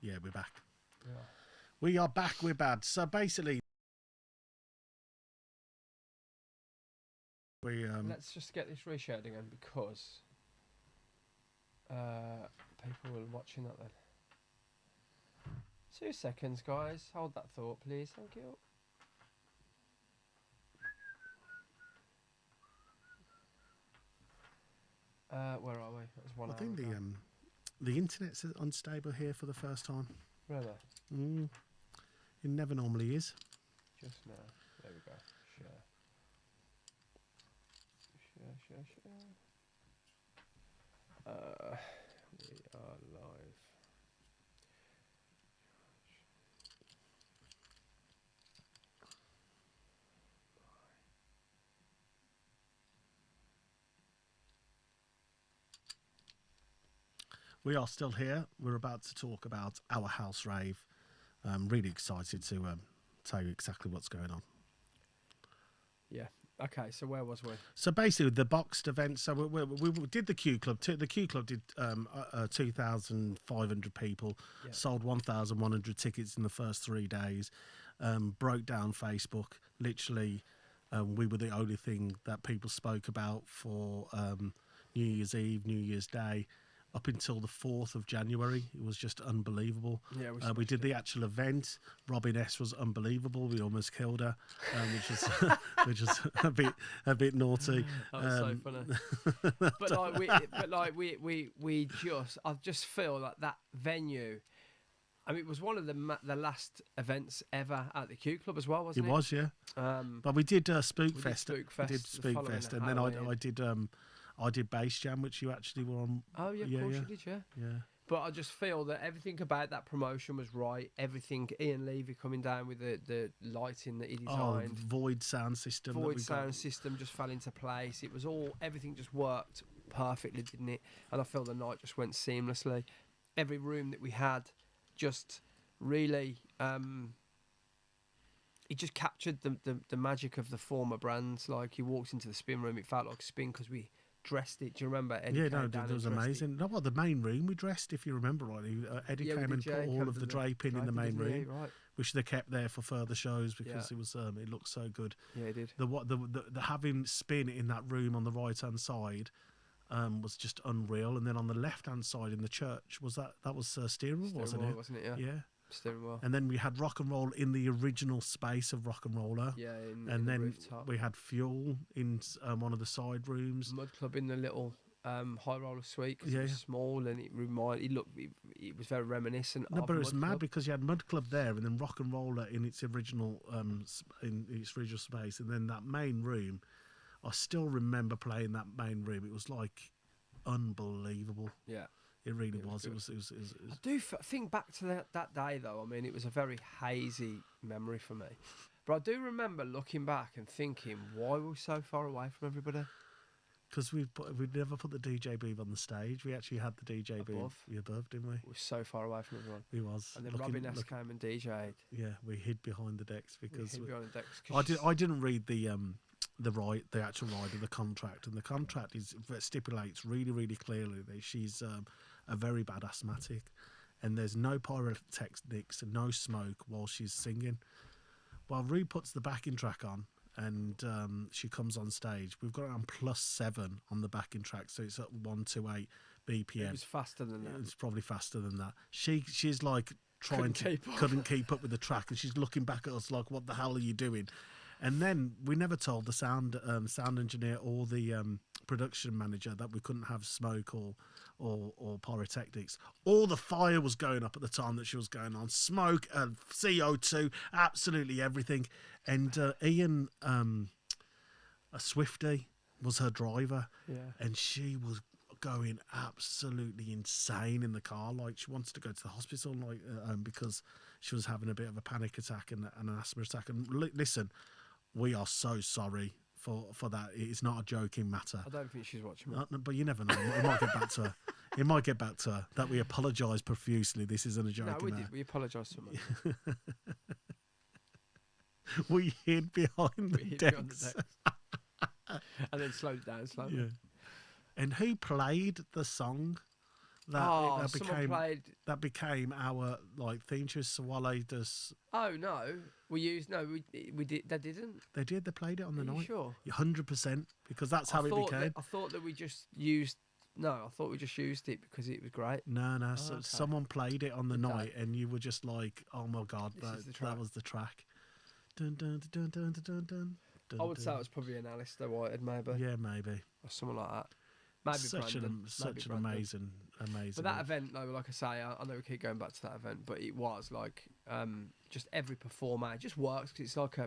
Yeah, we're back. Yeah. We are back. We're bad. So basically, we Let's just get this reshared again because people were watching that then. 2 seconds, guys. Hold that thought, please. Thank you. Where are we? That was 1 I hour think ago. the internet's unstable here for the first time. Really? It never normally is. Just now. There we go. Share. We are live. We are still here. We're about to talk about our house rave. I'm really excited to tell you exactly what's going on. Yeah. Okay, so where was we? So basically, the boxed event. So we did the Q Club. The Q Club did 2,500 people. Yeah. Sold 1,100 tickets in the first 3 days. Broke down Facebook. Literally, we were the only thing that people spoke about for New Year's Eve, New Year's Day. Up until the 4th of January, it was just unbelievable. Yeah, we did the actual event. Robin S was unbelievable. We almost killed her, which was a bit naughty. That was so funny. I just feel like that venue. I mean, it was one of the last events ever at the Q Club as well, wasn't it? It was, yeah. But we did Spook Fest. We did Spook Fest, and then I did Bass Jam, which you actually were on. Oh yeah, of course you did, yeah. But I just feel that everything about that promotion was right. Everything, Ian Levy coming down with the lighting that he designed. Void sound system. System just fell into place. It was everything just worked perfectly, didn't it? And I feel the night just went seamlessly. Every room that we had just really it just captured the magic of the former brands. Like, you walked into the spin room, it felt like spin because we dressed it. Do you remember? Eddie it was amazing. No, well, the main room we dressed, if you remember rightly. Eddie came and put all of the draping in the main room, right, which they kept there for further shows because it was it looked so good. Yeah, it did. The having spin in that room on the right hand side was just unreal. And then on the left hand side in the church was that was steering wheel, wasn't it? Wasn't it? Yeah. Steering wheel. And then we had rock and roll in the original space of rock and roller. Yeah, and then the rooftop. we had fuel in one of the side rooms. Mud Club in the little high roller suite because it was small and it was very reminiscent. No, of but it was Mud mad Club. because you had Mud Club there, and then rock and roller in its original space, and then that main room. I still remember playing that main room. It was like unbelievable. Yeah. It really was. Good. It was. I do think back to that day, though. I mean, it was a very hazy memory for me. But I do remember looking back and thinking, why were we so far away from everybody? Because we never put the DJ booth on the stage. We actually had the DJ booth above, didn't we? We were so far away from everyone. We was. And then Robin S came and DJ'd. Yeah, we hid behind the decks because I didn't read the actual ride of the contract, and the contract stipulates really, really clearly that she's a very bad asthmatic, and there's no pyrotechnics and no smoke while she's singing. Well, Rue puts the backing track on, and she comes on stage. We've got it on +7 on the backing track, so it's at 128 BPM. It was faster than that. It's probably faster than that. She's like couldn't keep up with the track, and she's looking back at us like, "What the hell are you doing?" And then we never told the sound engineer or the production manager that we couldn't have smoke or pyrotechnics. All the fire was going up at the time that she was going on. Smoke, CO2, absolutely everything. And Ian, a Swiftie, was her driver. Yeah. And she was going absolutely insane in the car. Like, she wanted to go to the hospital, like because she was having a bit of a panic attack and an asthma attack. And listen, we are so sorry for that. It's not a joking matter. I don't think she's watching me. But you never know. It might get back to her. It might get back to her. That we apologise profusely. This isn't a joking matter. No, we did. We apologised so much. We hid behind the decks. And then slowed it down slowly. Yeah. And who played the song that became our like theme tune. Swallowed us. Oh no, we did. They didn't. They did. They played it on the night. Sure. 100%, because that's how it became. I thought that we just used. No, I thought we just used it because it was great. No. So okay. someone played it on the night, and you were just like, "Oh my god, that was the track." Dun, dun, dun, dun, dun, dun, dun, I would say it was probably an Alistair Whitehead, maybe. Yeah, maybe. Or someone like that. Maybe such Brandon. an amazing. But that event, though, like I say, I know we keep going back to that event, but it was like just every performer. It just works because it's like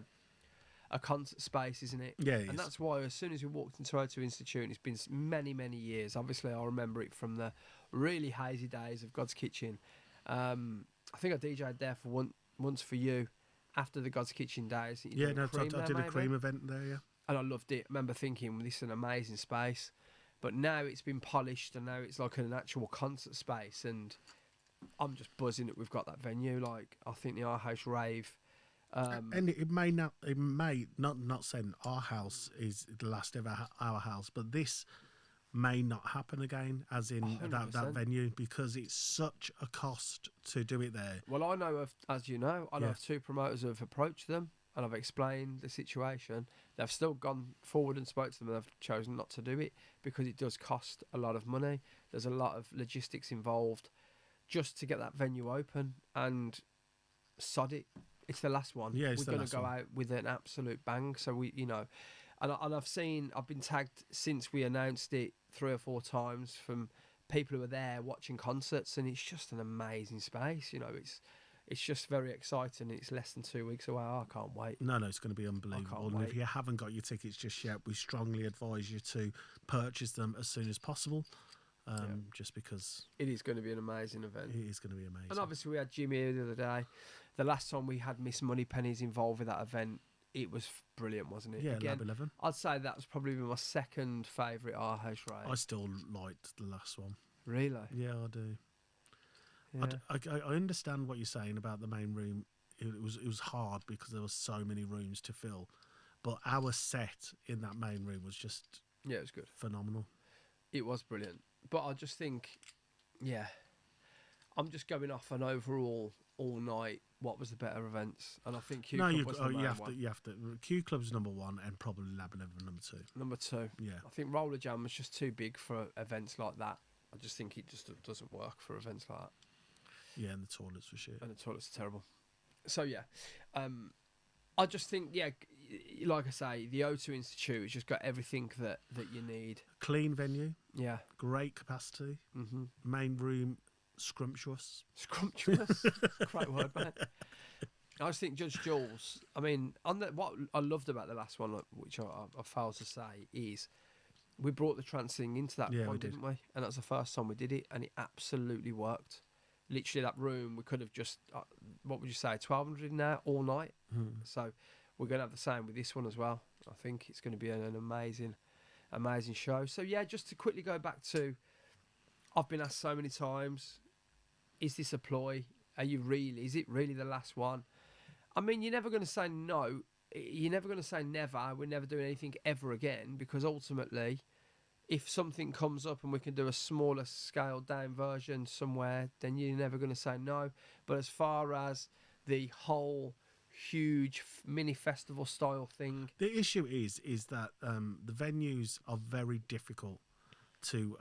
a concert space, isn't it? Yeah, and that's why as soon as we walked into O2 Institute, and it's been many, many years. Obviously, I remember it from the really hazy days of God's Kitchen. I think I DJ'd there for once for you after the God's Kitchen days. I did a Cream event there, yeah. And I loved it. I remember thinking, this is an amazing space. But now it's been polished, and now it's like an actual concert space, and I'm just buzzing that we've got that venue. Like, I think the Our House Rave. And it may not saying our house is the last ever our house, but this may not happen again, as in that venue, because it's such a cost to do it there. Well, I know of, as you know, of two promoters who have approached them, and I've explained the situation. They've still gone forward and spoke to them, and they've chosen not to do it because it does cost a lot of money. There's a lot of logistics involved just to get that venue open, and sod it. It's the last one. Yeah, we're going to go out with an absolute bang. So and I've been tagged since we announced it 3 or 4 times from people who are there watching concerts, and it's just an amazing space. It's just very exciting. It's less than 2 weeks away. I can't wait. No, it's going to be unbelievable. And if you haven't got your tickets just yet, we strongly advise you to purchase them as soon as possible. Just because it is going to be an amazing event. It is going to be amazing. And obviously we had Jimmy here the other day. The last time we had Miss Moneypenny's involved with that event, it was brilliant, wasn't it? Yeah, Again, Lab 11. I'd say that was probably my second favourite Our House Rave. I still liked the last one. Really? Yeah, I do. Yeah. I understand what you're saying about the main room. It was hard because there were so many rooms to fill, but our set in that main room was just it was good, phenomenal. It was brilliant, but I just think, I'm just going off an overall all night. What was the better events? And I think Q Club was you have to. Q Club's number 1, and probably Lab 11 number 2. Number 2. Yeah. I think Roller Jam was just too big for events like that. I just think it just doesn't work for events like that. Yeah, and the toilets were shit. And the toilets are terrible. So I just think like I say, the O2 Institute has just got everything that you need. Clean venue. Yeah. Great capacity. Mm-hmm. Main room. Scrumptious. Great word, mate. I just think Judge Jules, I mean, what I loved about the last one, which I failed to say, is we brought the trance thing into that one, didn't we? And that was the first time we did it, and it absolutely worked. Literally, that room, we could have just, what would you say, 1,200 in there all night? So we're going to have the same with this one as well. I think it's going to be an amazing, amazing show. So, just to quickly go back to, I've been asked so many times, is this a ploy? Is it really the last one? I mean, you're never going to say no. You're never going to say never. We're never doing anything ever again, because ultimately, if something comes up and we can do a smaller scaled down version somewhere, then you're never going to say no. But as far as the whole huge mini festival style thing, the issue is that the venues are very difficult to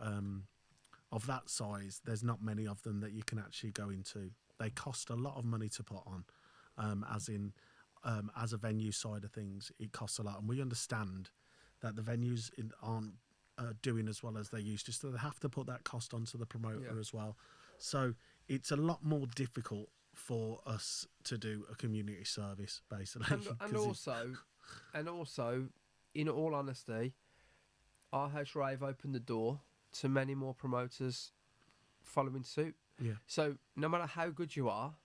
of that size. There's not many of them that you can actually go into. They cost a lot of money to put on, as a venue side of things, it costs a lot, and we understand that the venues aren't doing as well as they used to, so they have to put that cost onto the promoter as well. So it's a lot more difficult for us to do a community service, basically. And also, in all honesty, Our House Rave opened the door to many more promoters following suit. Yeah. So no matter how good you are,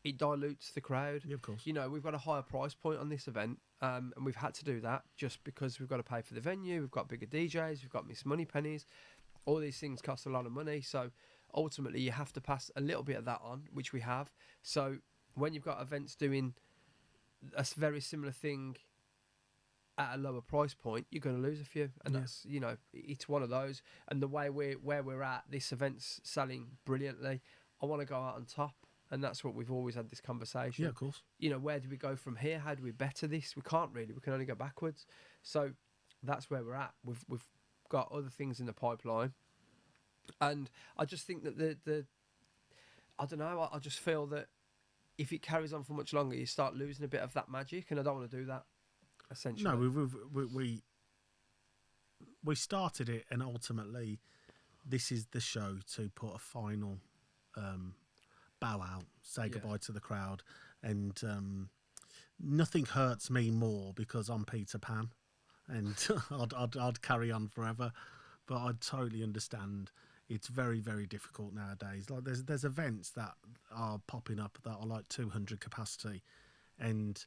it dilutes the crowd. Yeah, of course. We've got a higher price point on this event, and we've had to do that just because we've got to pay for the venue, we've got bigger DJs, we've got Miss Moneypennies. All these things cost a lot of money, so ultimately you have to pass a little bit of that on, which we have. So when you've got events doing a very similar thing at a lower price point, you're going to lose a few, and that's it's one of those. And the way we're at, this event's selling brilliantly. I want to go out on top, and that's what we've always had this conversation. Yeah, of course. Where do we go from here? How do we better this? We can't really. We can only go backwards. So that's where we're at. We've got other things in the pipeline, and I just think that I don't know. I just feel that if it carries on for much longer, you start losing a bit of that magic, and I don't want to do that. Essentially, no, we started it, and ultimately, this is the show to put a final bow out, say goodbye to the crowd, and nothing hurts me more because I'm Peter Pan, and I'd carry on forever, but I totally understand. It's very, very difficult nowadays. Like there's events that are popping up that are like 200 capacity, and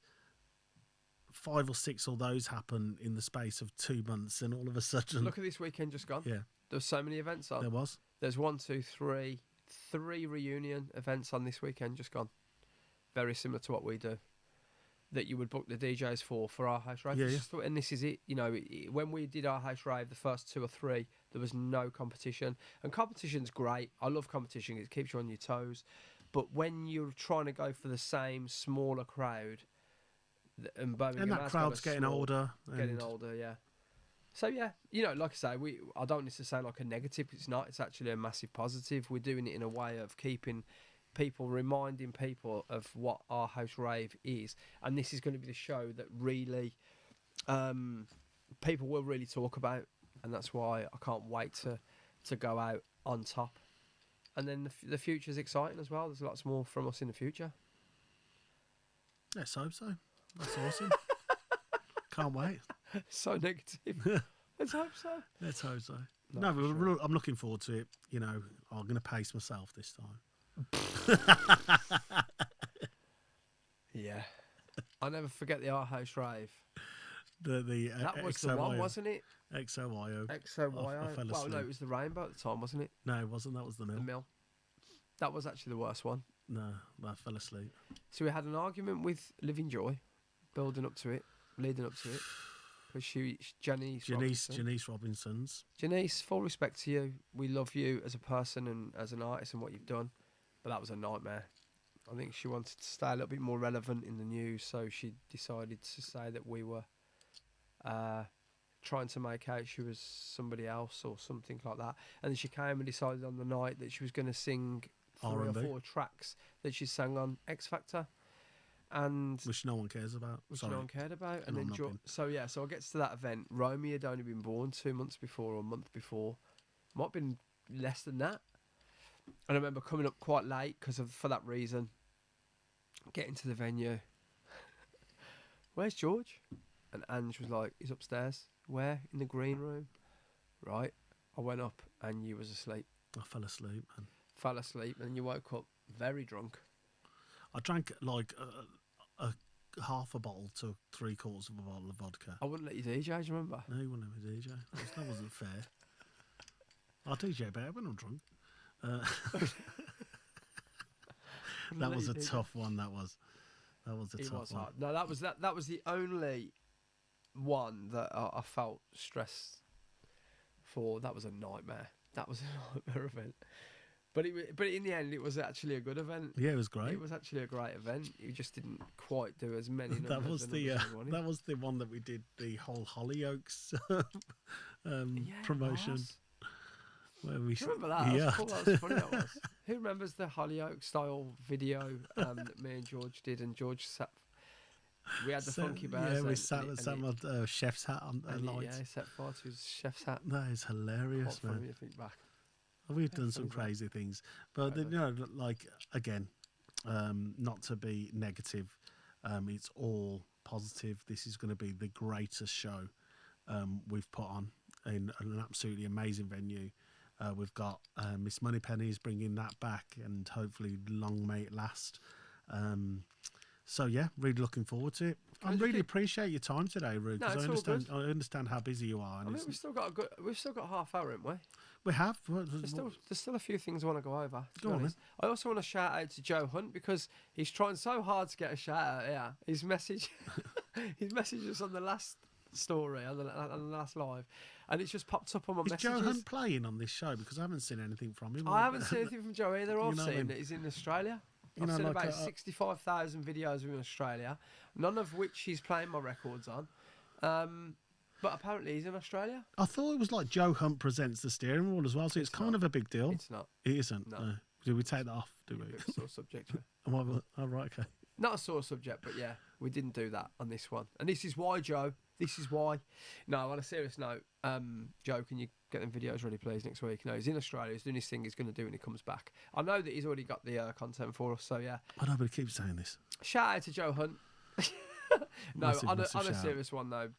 5 or 6 of those happen in the space of 2 months, and all of a sudden, look at this weekend just gone. Yeah, there's so many events on. There's 3 reunion events on this weekend just gone. Very similar to what we do. That you would book the DJs for our house rave. Yeah. And this is it. When we did our house rave, the first 2 or 3, there was no competition. And competition's great. I love competition. It keeps you on your toes. But when you're trying to go for the same smaller crowd, and that crowd's getting older. Getting older, yeah. So yeah, like I say, I don't need to say like a negative. It's not. It's actually a massive positive. We're doing it in a way of reminding people of what our house rave is, and this is going to be the show that really people will really talk about, and that's why I can't wait to go out on top. And then the future's exciting as well. There's lots more from us in the future. Let's hope so. That's awesome. Can't wait. So negative. Let's hope so. Let's hope so. No, sure. I'm looking forward to it. I'm going to pace myself this time. Yeah, I'll never forget the Art House rave. That was the one, wasn't it? XOYO. XOYO. Well, no, it was the Rainbow at the time, wasn't it? No, it wasn't. That was the Mill. The Mill. That was actually the worst one. No, I fell asleep. So we had an argument with Living Joy, building up to it, leading up to it. Because Janice Robinson's. Janice, full respect to you. We love you as a person and as an artist and what you've done. But that was a nightmare. I think she wanted to stay a little bit more relevant in the news, so she decided to say that we were trying to make out she was somebody else or something like that. And then she came and decided on the night that she was going to sing 3 or 4 tracks that she sang on X Factor. And which no one cares about. No one cared about. And then so it gets to that event. Romy had only been born 2 months before or a month before. Might have been less than that. And I remember coming up quite late for that reason. Getting to the venue. Where's George? And Ange was like, he's upstairs. Where? In the green room. Right. I went up and you was asleep. I fell asleep, man. Fell asleep and you woke up very drunk. I drank like a half a bottle to 3/4 of a bottle of vodka. I wouldn't let you DJ, do you remember? No, you wouldn't let me DJ. That wasn't fair. I'll DJ better when I'm drunk. That was a tough one. That was a tough one. Hard. No, that was the only one that I felt stressed for. That was a nightmare. That was a nightmare event. But in the end, it was actually a good event. Yeah, it was great. It was actually a great event. You just didn't quite do as many numbers. That was the one that we did the whole Hollyoaks promotion. Where we remember that? Yeah, that was funny. That was. Who remembers the Hollyoaks style video that me and George did? And George sat. We had the funky bears. Yeah, we sat with chef's hat on the lights. Yeah, he set fire to his chef's hat. That is hilarious, man. Funny to think back. We've done some crazy things, but like again, not to be negative, it's all positive. This is going to be the greatest show we've put on in an absolutely amazing venue. We've got Miss Moneypenny's bringing that back, and hopefully long may it last. So yeah, really looking forward to it. I really appreciate your time today, Rue, because I understand how busy you are. And we've still got half hour, haven't we? We have. There's still a few things I want to go over. Go on, I also want to shout out to Joe Hunt because he's trying so hard to get a shout out. Yeah, his message, his message was on the last story on the last live, and it's just popped up on my Is messages. Joe Hunt playing on this show? Because I haven't seen anything from him. I haven't seen anything from Joe either. I've seen that he's in Australia. I've seen like about 65,000 videos of him in Australia, none of which he's playing my records on. But apparently he's in Australia. I thought it was like Joe Hunt presents the steering wheel as well, so it's kind of a big deal. It's not. It isn't. No. Did we take that off? Do we? It's a sore subject. Oh, right, okay. Not a sore subject, but yeah, we didn't do that on this one. And this is why, Joe. This is why. No, on a serious note, Joe, can you get them videos ready, please, next week? No, he's in Australia. He's doing his thing. He's going to do it when he comes back. I know that he's already got the content for us, so yeah. I know, but he keeps saying this. Shout out to Joe Hunt. No, Massive, on massive a shout. serious one, though,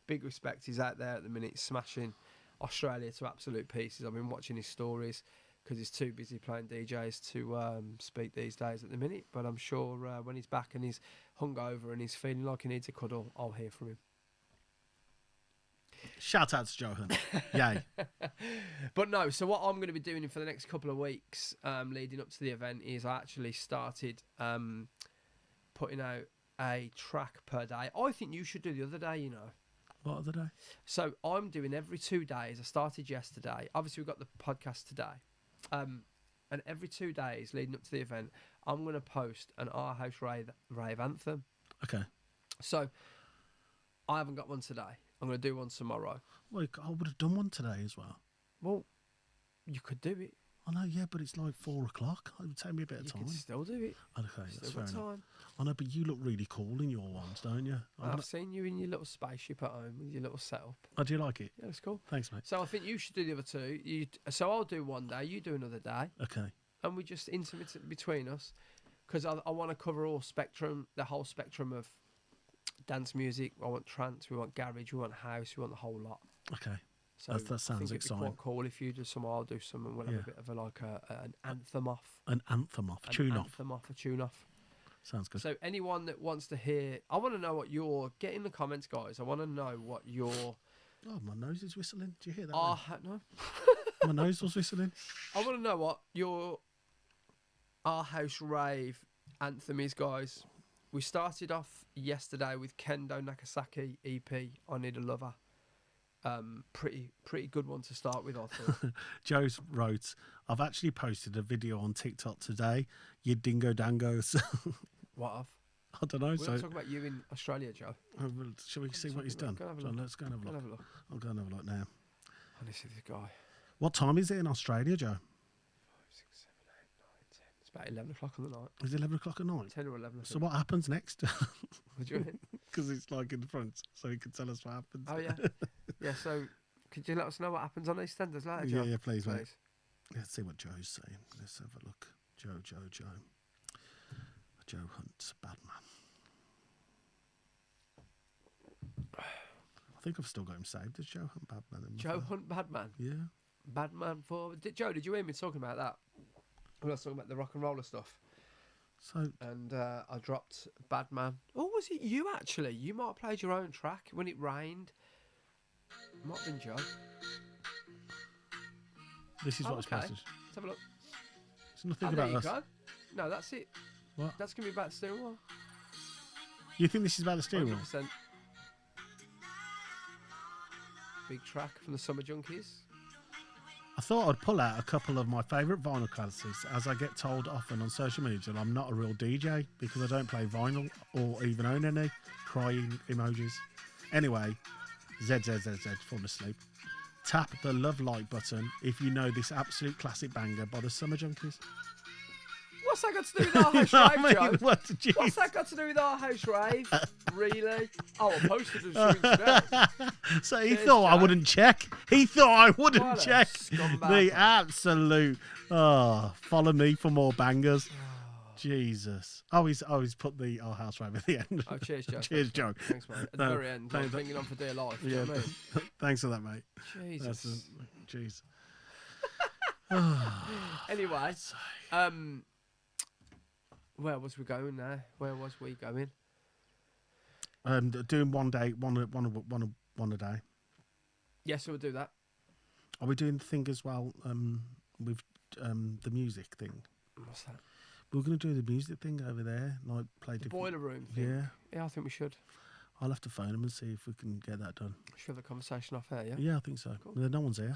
big respect. He's out there at the minute smashing Australia to absolute pieces. I've been watching his stories because he's too busy playing DJs to speak these days at the minute. But I'm sure when he's back and he's hungover and he's feeling like he needs a cuddle, I'll hear from him. Shout out to Joe Hunt. Yay. But no, so what I'm going to be doing for the next couple of weeks leading up to the event is I actually started putting out a track per day. I think you should do the other day, you know. What other day? So I'm doing every 2 days. I started yesterday. Obviously, we've got the podcast today. And every 2 days leading up to the event, I'm going to post an Our House Rave anthem. Okay. So I haven't got one today. I'm going to do one tomorrow. Well, I would have done one today as well. Well, you could do it. I know, yeah, but it's like 4 o'clock. It would take me a bit of You time. can still do it. Okay, that's Still fair got enough. time. I know, but you look really cool in your ones, don't you? I've seen you in your little spaceship at home with your little setup. Oh, do you like it? Yeah, it's cool. Thanks, mate. So I think you should do the other two. So I'll do one day, you do another day, Okay. and we just intermittent between us, because I want to cover the whole spectrum of dance music. I want trance, we want garage, we want house, we want the whole lot. Okay. So That sounds I think it'd exciting. be quite cool if you do some, I'll do some, and we'll have a bit of an anthem off. An anthem off. A Tune off. tune off. Sounds good. So anyone that wants to hear, I want to know what get in the comments, guys. I want to know what your Oh, my nose is whistling. Do you hear that? no. My nose was whistling. I want to know what your Our House Rave anthem is, guys. We started off yesterday with Kendo Nakasaki EP, I Need a Lover. Pretty good one to start with, I thought. Joe's wrote, I've actually posted a video on TikTok today. You dingo dangos. What of? I don't know. We're So not talking about you in Australia, Joe. shall we see what he's done? Go and have a So look. let's go and have a Go look. and have a look. I'll go and have a look now. Honestly, this guy. What time is it in Australia, Joe? 5, 6, 7, 8, 9, 10. It's about 11 o'clock on the night. Is it 11 o'clock at night? 10 or 11. I So think. what happens next? What do you mean? Because it's like in front, so he can tell us what happens. Oh, yeah. Yeah, so could you let us know what happens on EastEnders later, Joe? Yeah, please, mate. Let's see what Joe's saying. Let's have a look. Joe. Joe Hunt, bad man. I think I've still got him saved as Joe Hunt, bad man. Joe Hunt, Badman. Yeah. Badman for... Joe, did you hear me talking about that? When I was talking about the rock and roller stuff. So And I dropped Badman. Oh, was it you, actually? You might have played your own track when it rained. Might have been Joe. this is Oh, what it's okay. supposed to. Let's have a look. It's nothing Oh, there about you us. go. No, that's it. What? That's going to be about the steering wheel. You think this is about the steering wheel? 100%. Big track from the Summer Junkies. I thought I'd pull out a couple of my favourite vinyl classics, as I get told often on social media that I'm not a real DJ because I don't play vinyl or even own any. Crying emojis. Anyway, ZZZZ, falling asleep. Tap the love like button if you know this absolute classic banger by the Summer Junkies. What's that got to do with our house You know rave, what I mean? Joe? What did you What's that got to do with our house rave? Really? Oh, I posted a stream today. So he Cheers, thought I Joe. wouldn't check. He thought I wouldn't What a check. scumbag. The absolute. Oh, follow me for more bangers. Jesus. Oh, he's put the Our House Rave at the end. Oh, cheers, Joe. Cheers, Joe. Thanks, mate. At the No, very end, I'm thanks. clinging on for dear life. Do you Yeah, know what I mean? thanks for that, mate. Jesus. Jeez. Anyway, where was we going there? Where was we going? Doing one a day. Yes, we'll do that. Are we doing the thing as well? With the music thing. What's that? We're going to do the music thing over there, like play The different. boiler room thing. Yeah. Yeah, I think we should. I'll have to phone them and see if we can get that done. Should have the conversation off air, yeah? Yeah, I think so. Cool. No one's here.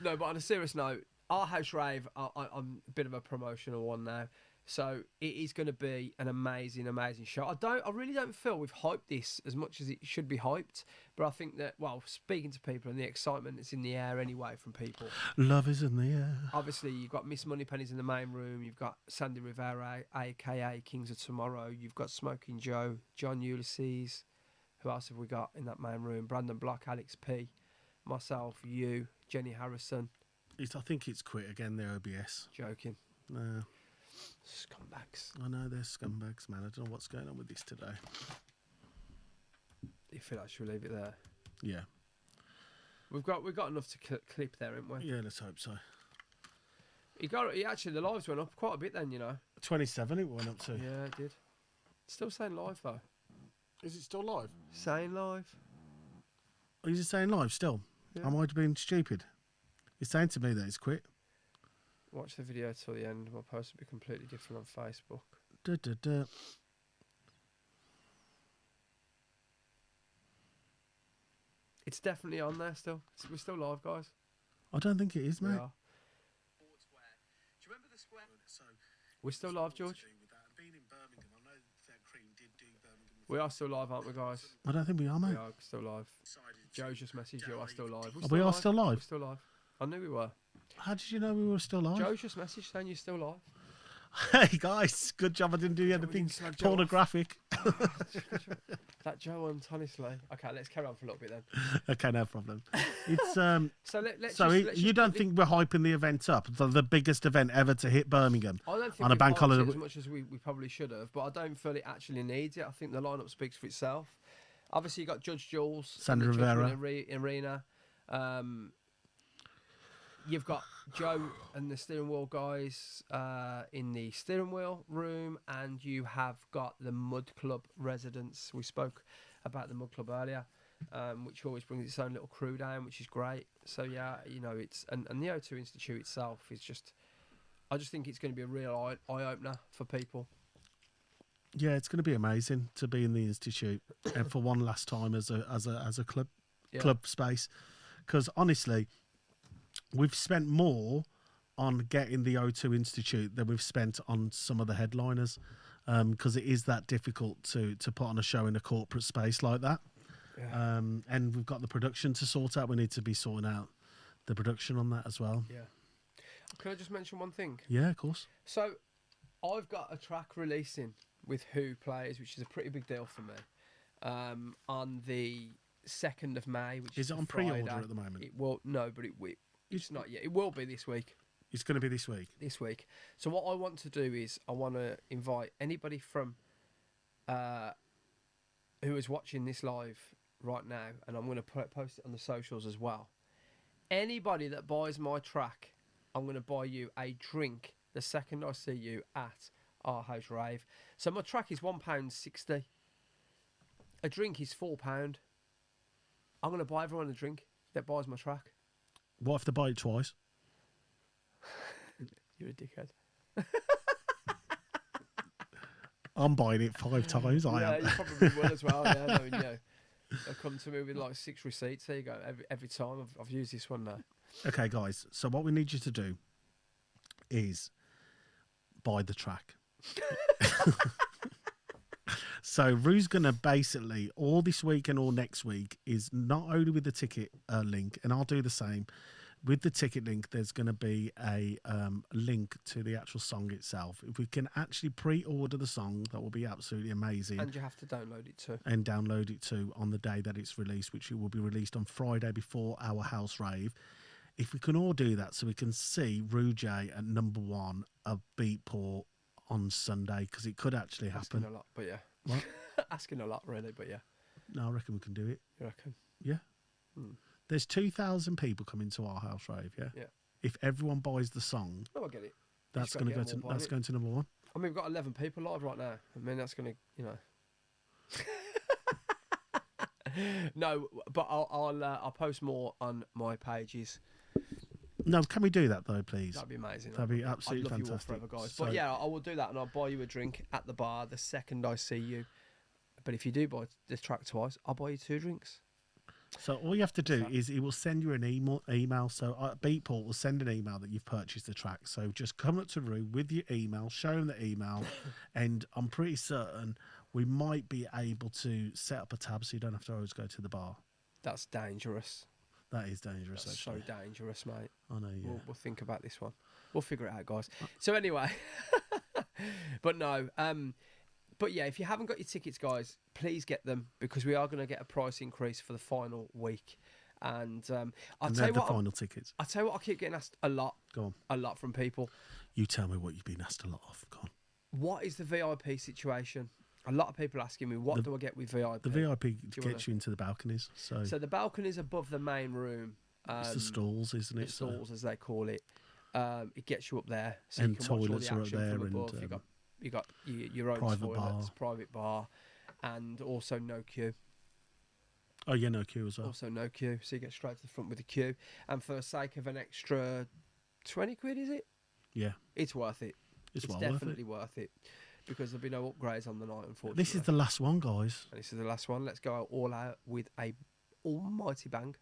No, but on a serious note, our house rave, I'm a bit of a promotional one now. So it is going to be an amazing, amazing show. I really don't feel we've hyped this as much as it should be hyped. But I think that, well, speaking to people and the excitement that's in the air anyway from people. Love is in the air. Obviously, you've got Miss Moneypenny's in the main room. You've got Sandy Rivera, a.k.a. Kings of Tomorrow. You've got Smoking Joe, John Ulysses. Who else have we got in that main room? Brandon Block, Alex P. Myself, you, Jenny Harrison. I think it's quit again, the OBS. Joking. No. Scumbags. I know they're scumbags, man. I don't know what's going on with this today. You feel like should we leave it there? Yeah. We've got enough to clip there, haven't we? Yeah, let's hope so. Actually, the lives went up quite a bit then, you know. 27 it went up to. Yeah, it did. Still saying live, though. Is it still live? Saying live. Is it saying live still? Yeah. Am I being stupid? It's saying to me that it's quit. Watch the video till the end. My post will be completely different on Facebook. Duh, duh, duh. It's definitely on there still. We're still live, guys. I don't think it is, We mate. are. Do you remember the square? We're still live, George. We are still live, aren't we, guys? I don't think we are, mate. We are still live. Joe's just messaged you. Are still live. We are still live? We're still live. I knew we were. How did you know we were still live? Joe's just messaged saying you're still live. Hey, guys. Good job I didn't do anything pornographic. That Joe one, honestly. Okay, let's carry on for a little bit then. Okay, no problem. It's So let's you don't think we're hyping the event up? The biggest event ever to hit Birmingham I don't think on a we've bank hyped holiday. it as much as we probably should have, but I don't feel it actually needs it. I think the lineup speaks for itself. Obviously, you got Judge Jules, Sandra Rivera arena. You've got Joe and the steering wheel guys in the steering wheel room, and you have got the Mud Club residents. We spoke about the Mud Club earlier, which always brings its own little crew down, which is great. So yeah, you know, it's and the O2 Institute itself is just, I just think it's going to be a real eye opener for people. Yeah, it's going to be amazing to be in the Institute and for one last time as a club space, because honestly, we've spent more on getting the O2 Institute than we've spent on some of the headliners, because it is that difficult to put on a show in a corporate space like that. Yeah. And we've got the production to sort out. We need to be sorting out the production on that as well. Yeah. Can I just mention one thing? Yeah, of course. So I've got a track releasing with Who Plays, which is a pretty big deal for me, on the 2nd of May, which is it on Friday. pre-order at the moment? It will, no, but it's not yet. It will be this week. It's going to be this week. This week. So what I want to do is I want to invite anybody from who is watching this live right now, and I'm going to post it on the socials as well. Anybody that buys my track, I'm going to buy you a drink the second I see you at our house rave. So my track is £1.60. A drink is £4. I'm going to buy everyone a drink that buys my track. What if they buy it twice? You're a dickhead. I'm buying it 5 times. I am. You probably will as well. Yeah, knowing you. They'll come to me with like 6 receipts. There you go. Every time I've used this one now. Okay, guys. So what we need you to do is buy the track. So Rue's going to basically, all this week and all next week, is not only with the ticket link, and I'll do the same. With the ticket link, there's going to be a link to the actual song itself. If we can actually pre-order the song, that will be absolutely amazing. And you have to download it too. And download it too on the day that it's released, which it will be released on Friday before our house rave. If we can all do that, so we can see Rue J at number 1 of Beatport on Sunday, because it could actually happen. Asking a lot, but yeah. What? Asking a lot, really, but yeah. No, I reckon we can do it. You reckon? Yeah. Hmm. There's 2,000 people coming to our house rave, yeah? Yeah. If everyone buys the song, no, I get it. That's going to go to going to number 1. I mean, we've got 11 people live right now. I mean, that's going to, you know. No, but I'll post more on my pages No, can we do that though, please? That'd be amazing. That'd be absolutely I'd love fantastic. you all forever, guys. So, But yeah, I will do that, and I'll buy you a drink at the bar the second I see you. But if you do buy the track twice, I'll buy you 2 drinks. So all you have to do is he will send you an email. So Beatport will send an email that you've purchased the track. So just come up to Rue with your email, show him the email, and I'm pretty certain we might be able to set up a tab so you don't have to always go to the bar. That's dangerous. That is dangerous. That's actually. so dangerous, mate. I know. Yeah. We'll think about this one. We'll figure it out, guys. So anyway, but no. But yeah, if you haven't got your tickets, guys, please get them because we are going to get a price increase for the final week. And I'll tell you what. Final tickets. I'll tell you what. I keep getting asked a lot. Go on. A lot from people. You tell me what you've been asked a lot of. Go on. What is the VIP situation? A lot of people asking me, what do I get with VIP? The VIP gets you into the balconies. So the balcony's above the main room. It's the stalls, isn't it? The stalls, as they call it. It gets you up there, so and you can watch all toilets the are up action there, from above. and You got your own private toilets, private bar, and also no queue. Oh yeah, no queue as well. Also no queue, so you get straight to the front with the queue. And for the sake of an extra 20 quid, is it? Yeah, it's worth it. It's well definitely worth it because there'll be no upgrades on the night, unfortunately. This is the last one, guys. And this is the last one. Let's go out all out with a almighty bang.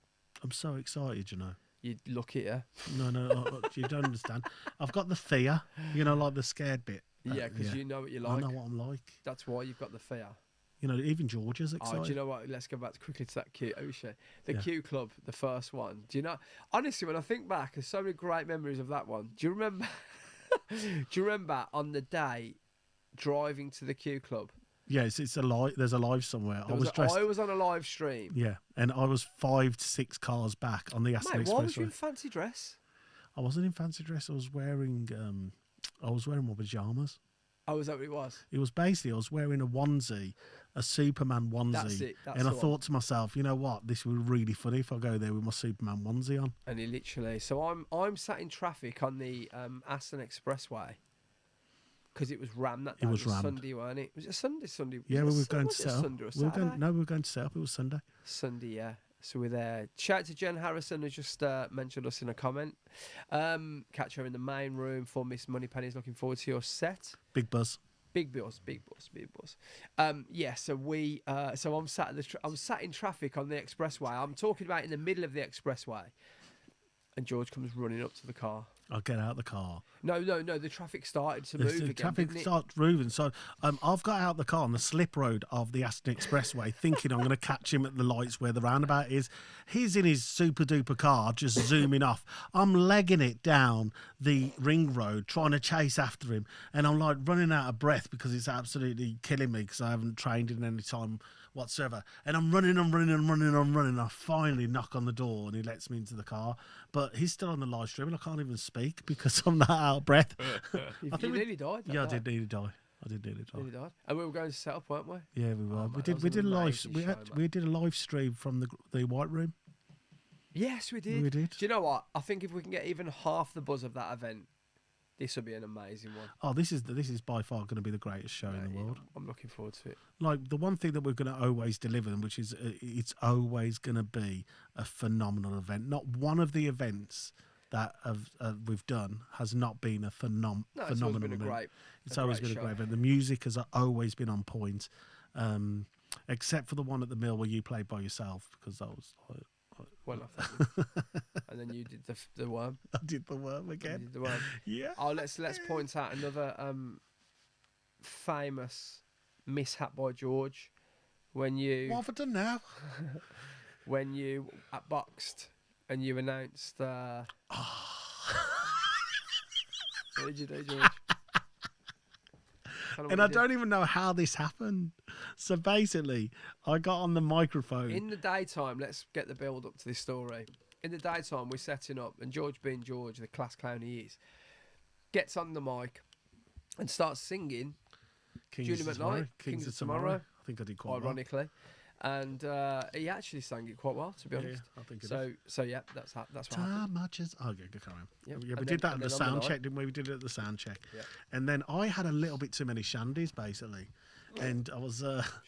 I'm so excited, you know. You'd look at her. No, you don't understand. I've got the fear, you know, like the scared bit. Yeah, because you know what you like. I know what I'm like. That's why you've got the fear. You know, even Georgia's excited. Oh, do you know what? Let's go back quickly to that Q. Oh, shit. The Q Club, the first one. Do you know? Honestly, when I think back, there's so many great memories of that one. Do you remember? Do you remember on the day driving to the Q Club? Yes, it's a live. There's a live somewhere. I was on a live stream. Yeah, and I was 5 to 6 cars back on the Aston Expressway. Why was you in fancy dress? I wasn't in fancy dress. I was wearing my pajamas. Oh, was that what it was? It was basically I was wearing a onesie, a Superman onesie. That's it. And I thought to myself, you know what? This would be really funny if I go there with my Superman onesie on. And he literally. So I'm sat in traffic on the Aston Expressway. Because it was rammed that day. It was rammed. Sunday, weren't it? Was it Sunday? Yeah, we were going to set up. We were going to set up. It was Sunday. Sunday, yeah. So we're there. Shout out to Jen Harrison who just mentioned us in a comment. Catch her in the main room for Miss Moneypenny's. Looking forward to your set. Big buzz. Big buzz. Yeah. So we. So I'm sat I'm sat in traffic on the expressway. I'm talking about in the middle of the expressway, and George comes running up to the car. I'll get out of the car. No. The traffic started to move again. The traffic started moving. So I've got out of the car on the slip road of the Aston Expressway, thinking I'm going to catch him at the lights where the roundabout is. He's in his super duper car, just zooming off. I'm legging it down the ring road, trying to chase after him, and I'm like running out of breath because it's absolutely killing me because I haven't trained in any time whatsoever. And I'm running. I finally knock on the door and he lets me into the car. But he's still on the live stream and I can't even speak because I'm that out of breath. I think you nearly died. Yeah, I did nearly die. Nearly died. And we were going to set up, weren't we? Yeah, we were. We did a live stream from the White Room. Yes, we did. Do you know what? I think if we can get even half the buzz of that event, this will be an amazing one. Oh, this is by far going to be the greatest show in the world. I'm looking forward to it. Like the one thing that we're going to always deliver, which is it's always going to be a phenomenal event. Not one of the events that we've done has not been a phenomenal event. It's always been a great event. The music has always been on point, except for the one at the mill where you played by yourself because that was. Well, and then you did the worm. I did the worm again. You did the worm. Yeah. Oh, let's point out another famous mishap by George when you. What have I done now? When you boxed and you announced. What did you do, George? And I don't even know how this happened. So basically, I got on the microphone. In the daytime, let's get the build up to this story. In the daytime, we're setting up, and George being George, the class clown he is, gets on the mic and starts singing Julie McKnight, Kings of Tomorrow. I think I did quite ironically. Well. And he actually sang it quite well, to be honest. Yeah, I think it is. So yeah, that's what happened. Matches. Oh, good, carry on. Yep. Yeah, we did that at the sound check, didn't we? We did it at the sound check. Yep. And then I had a little bit too many shandies, basically. and I was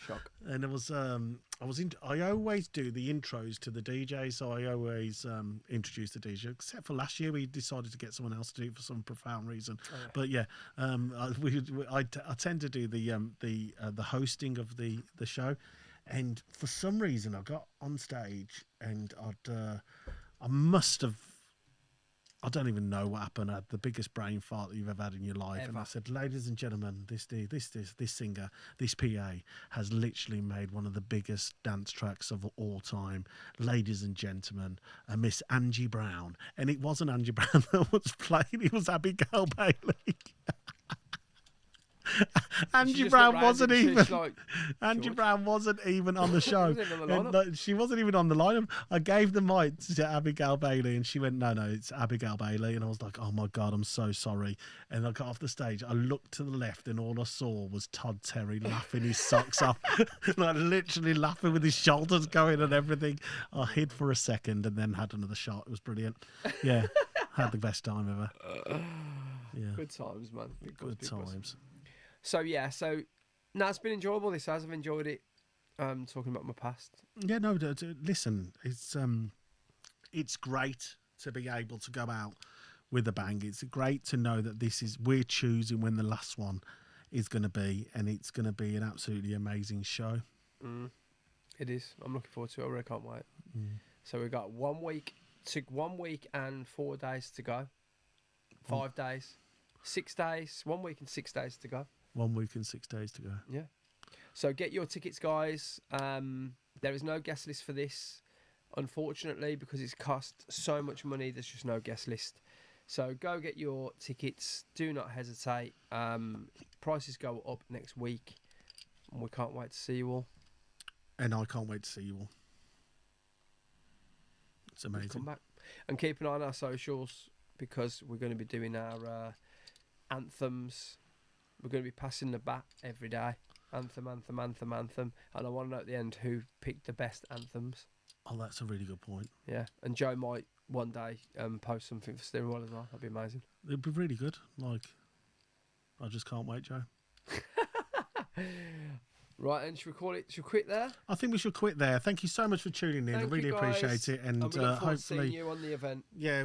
Shock. and I always do the intros to the DJ, so I always introduce the DJ. Except for last year, we decided to get someone else to do it for some profound reason. Oh, yeah. But yeah, I tend to do the hosting of the show, and for some reason, I got on stage and I must have. I don't even know what happened. I had the biggest brain fart that you've ever had in your life. Ever. And I said, ladies and gentlemen, this singer, this PA has literally made one of the biggest dance tracks of all time. Ladies and gentlemen, Miss Angie Brown. And it wasn't Angie Brown that was playing. It was Abigail Bailey. Angie Brown wasn't even. Angie Brown wasn't even on the show. She wasn't even on the lineup. I gave the mic to Abigail Bailey, and she went, "No, it's Abigail Bailey." And I was like, "Oh my God, I'm so sorry." And I got off the stage. I looked to the left, and all I saw was Todd Terry laughing his socks off, like literally laughing with his shoulders going and everything. I hid for a second, and then had another shot. It was brilliant. Yeah, had the best time ever. Yeah, good times, man. Good times. So no, it's been enjoyable. This has. I've enjoyed it. Talking about my past. Yeah, no. Listen, it's great to be able to go out with a bang. It's great to know that we're choosing when the last one is going to be, and it's going to be an absolutely amazing show. It is. I'm looking forward to it. I really can't wait. So we've got 1 week and 4 days to go. 5 days, 6 days. 1 week and 6 days to go. 1 week and 6 days to go. Yeah. So get your tickets, guys. There is no guest list for this, unfortunately, because it's cost so much money. There's just no guest list. So go get your tickets. Do not hesitate. Prices go up next week. And we can't wait to see you all. And I can't wait to see you all. It's amazing. Come back. And keep an eye on our socials, because we're going to be doing our anthems. We're going to be passing the bat every day. Anthem. And I want to know at the end who picked the best anthems. Oh, that's a really good point. Yeah. And Joe might one day post something for Steering Wheel as well. That'd be amazing. It'd be really good. I just can't wait, Joe. Right, and should we call it? Should we quit there? I think we should quit there. Thank you so much for tuning in. I really appreciate it. And we look forward to seeing you on the event. Yeah.